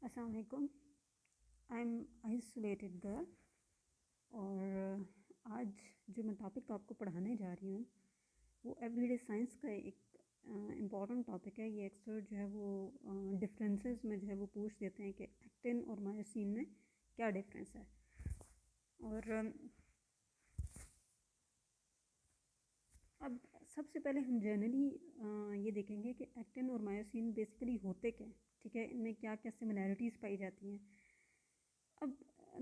अस्सलाम वालेकुम। I am isolated girl और आज जो मैं टॉपिक आपको पढ़ाने जा रही हूँ वो एवरीडे साइंस का एक इम्पॉर्टेंट टॉपिक है। ये अक्सर जो है वो डिफरेंसेस में जो है वो पूछ देते हैं कि एक्टिन और मायोसिन में क्या डिफरेंस है। और अब सबसे पहले हम जनरली ये देखेंगे कि एक्टिन और मायोसिन बेसिकली होते क्या हैं, ठीक है, इनमें क्या क्या सिमिलैरिटीज़ पाई जाती हैं। अब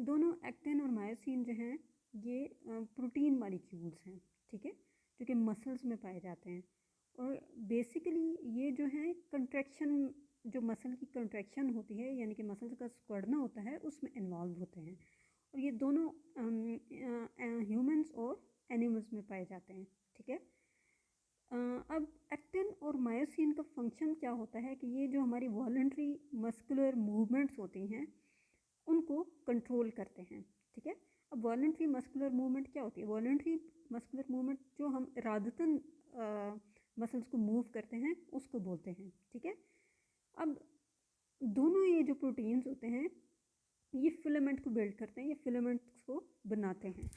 दोनों एक्टिन और मायोसिन जो हैं ये प्रोटीन मॉलिक्यूल्स हैं, ठीक है, जो कि मसल्स में पाए जाते हैं। और बेसिकली ये जो है कंट्रैक्शन, जो मसल की कंट्रैक्शन होती है यानी कि मसल्स का सिकुड़ना होता है उसमें इन्वॉल्व होते हैं। और ये दोनों ह्यूमंस और एनिमल्स में पाए जाते हैं, ठीक है। अब एक्टिन और मायोसिन का फंक्शन क्या होता है कि ये जो हमारी वॉलंटरी मस्कुलर मूवमेंट्स होती हैं उनको कंट्रोल करते हैं, ठीक है। अब वॉलंटरी मस्कुलर मूवमेंट क्या होती है? वॉलंटरी मस्कुलर मूवमेंट जो हम इरादतन मसल्स को मूव करते हैं उसको बोलते हैं, ठीक है। अब दोनों ये जो प्रोटीन्स होते हैं ये फिलामेंट को बिल्ड करते हैं, ये फिलामेंट्स को बनाते हैं।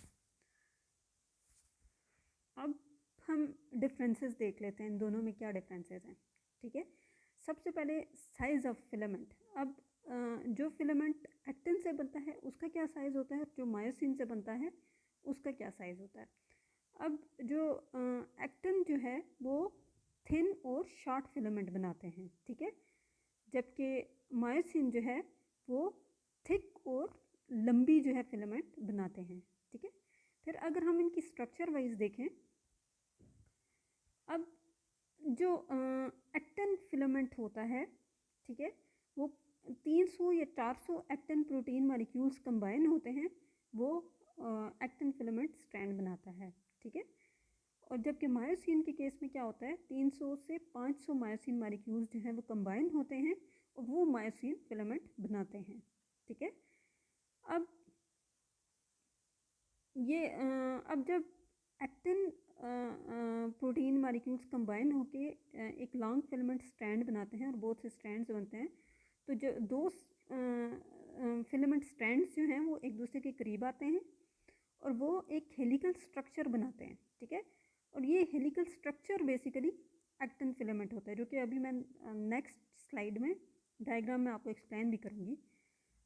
अब हम डिफरेंसेस देख लेते हैं, इन दोनों में क्या डिफरेंसेस हैं, ठीक है। सबसे पहले साइज़ ऑफ फिलामेंट। अब जो फिलामेंट एक्टिन से बनता है उसका क्या साइज़ होता है, जो मायोसिन से बनता है उसका क्या साइज़ होता है। अब जो एक्टिन जो है वो थिन और शॉर्ट फिलामेंट बनाते हैं, ठीक है, जबकि मायोसिन जो है वो थिक और लंबी जो है फिलामेंट बनाते हैं, ठीक है। फिर अगर हम इनकी स्ट्रक्चर वाइज देखें, अब जो एक्टिन फिलामेंट होता है, ठीक है, वो 300 या 400 एक्टिन प्रोटीन मॉलिक्यूल्स कंबाइन होते हैं, वो एक्टिन फिलामेंट स्ट्रैंड बनाता है, ठीक है। और जबकि मायोसिन के केस में क्या होता है, 300 से 500 मायोसिन मॉलिक्यूल्स जो हैं वो कंबाइन होते हैं और वो मायोसिन फिलामेंट बनाते हैं, ठीक है। अब ये अब जब एक्टिन प्रोटीन मॉलिक्यूल्स कंबाइन होके एक लॉन्ग फिलामेंट स्ट्रैंड बनाते हैं और बहुत से स्ट्रैंड्स बनते हैं, तो जो दो फिलामेंट स्ट्रैंड्स जो हैं वो एक दूसरे के करीब आते हैं और वो एक हेलिकल स्ट्रक्चर बनाते हैं, ठीक है। और ये helical structure basically actin filament होता है, जो कि अभी मैं नेक्स्ट स्लाइड में डायग्राम में आपको एक्सप्लेन भी करूँगी।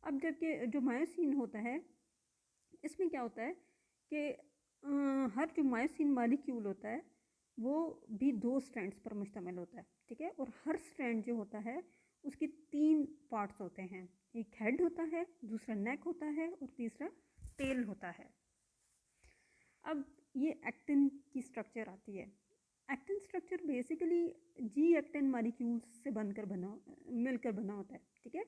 अब जबकि जो मायोसिन होता है इसमें क्या होता है कि हर जो मायोसिन मॉलिक्यूल होता है वो भी 2 स्ट्रैंड्स पर मुश्तमिल होता है, ठीक है। और हर स्ट्रैंड जो होता है उसके 3 पार्ट्स होते हैं, एक हेड होता है, दूसरा नेक होता है और तीसरा टेल होता है। अब ये एक्टिन की स्ट्रक्चर आती है। Actin structure basically G actin molecules से मिलकर बना होता है, ठीक है।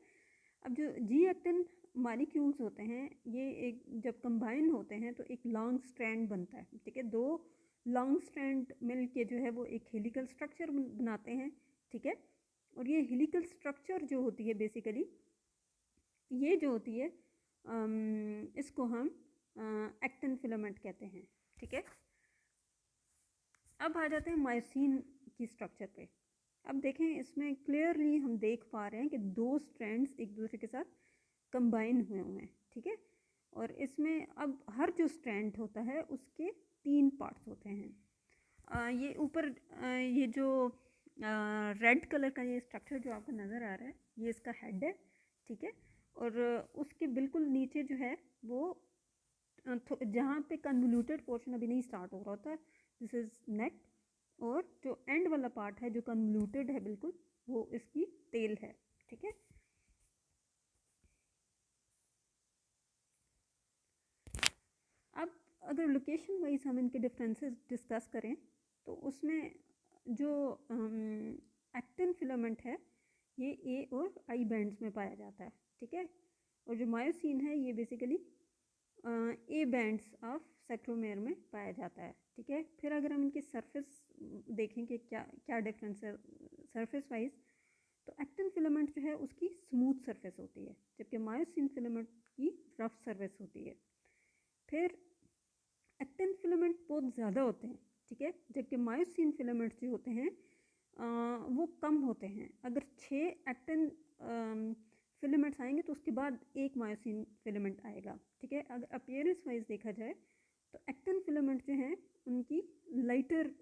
अब जो जी एक्टिन मॉलिक्यूल्स होते हैं ये एक जब कंबाइन होते हैं तो एक लॉन्ग स्ट्रैंड बनता है, ठीक है। 2 लॉन्ग स्ट्रैंड मिल के जो है वो एक हेलिकल स्ट्रक्चर बनाते हैं, ठीक है। और ये हेलिकल स्ट्रक्चर जो होती है बेसिकली ये जो होती है इसको हम एक्टिन फिलामेंट कहते हैं, ठीक है। अब आ जाते हैं मायोसिन की स्ट्रक्चर पे। अब देखें इसमें क्लियरली हम देख पा रहे हैं कि 2 स्ट्रैंड्स एक दूसरे के साथ कंबाइन हुए हुए हैं, ठीक है। और इसमें अब हर जो स्ट्रैंड होता है उसके 3 पार्ट्स होते हैं। ये ऊपर ये जो रेड कलर का ये स्ट्रक्चर जो आपको नज़र आ रहा है ये इसका हेड है, ठीक है। और उसके बिल्कुल नीचे जो है वो जहाँ पे कन्वोल्यूटेड पोर्शन अभी नहीं स्टार्ट हो रहा होता है, दिस इज़ नेक। और जो एंड वाला पार्ट है जो कन्वोल्यूटेड है बिल्कुल वो इसकी टेल है, ठीक है। अब अगर लोकेशन वाइज हम इनके डिफरेंसेस डिस्कस करें तो उसमें जो एक्टिन फिलामेंट है ये ए और आई बैंड्स में पाया जाता है, ठीक है। और जो मायोसिन है ये basically A bands of centromere में पाया जाता है, ठीक है। फिर अगर हम इनकी सरफेस देखें कि क्या क्या डिफरेंस है सरफेस वाइज, तो एक्टिन फिलामेंट जो है उसकी स्मूथ सरफेस होती है जबकि मायोसिन फिलामेंट की रफ सरफेस होती है। फिर एक्टिन फिलामेंट बहुत ज़्यादा होते हैं, ठीक है, जबकि मायोसिन फिलामेंट्स जो होते हैं वो कम होते हैं। अगर 6 एक्टिन फिलामेंट्स आएंगे तो उसके बाद एक मायोसिन फिलामेंट आएगा, ठीक है। अगर अपीयरेंस वाइज देखा जाए तो एक्टिन फिलामेंट जो हैं उनकी लाइटर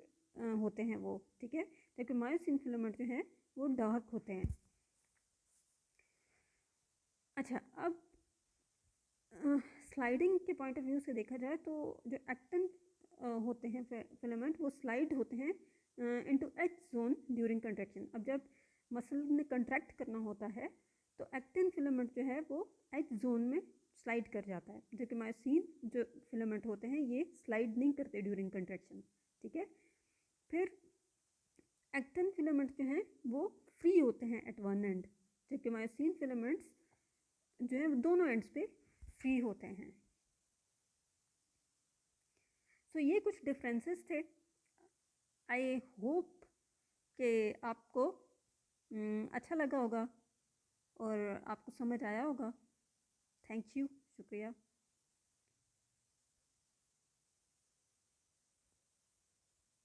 होते हैं वो, ठीक है, जबकि मायोसिन फिलामेंट जो हैं वो डार्क होते हैं। अच्छा, अब स्लाइडिंग के पॉइंट ऑफ व्यू से देखा जाए तो जो एक्टिन होते हैं फिलामेंट वो स्लाइड होते हैं into H zone during contraction. अब जब मसल में कंट्रैक्ट करना होता है तो एक्टिन फिलामेंट जो है वो एच जोन में स्लाइड कर जाता है, जो कि मायोसिन जो फिलामेंट होते हैं ये स्लाइड नहीं करते ड्यूरिंग कंट्रैक्शन, ठीक है। फिर एक्टिन फिलामेंट जो हैं वो फ्री होते हैं एट वन एंड, जबकि मायोसिन फिलामेंट्स जो है दोनों एंड्स पे फ्री होते हैं। तो ये कुछ डिफरेंसेस थे। आई होप कि आपको अच्छा लगा होगा और आपको समझ आया होगा। थैंक यू, शुक्रिया।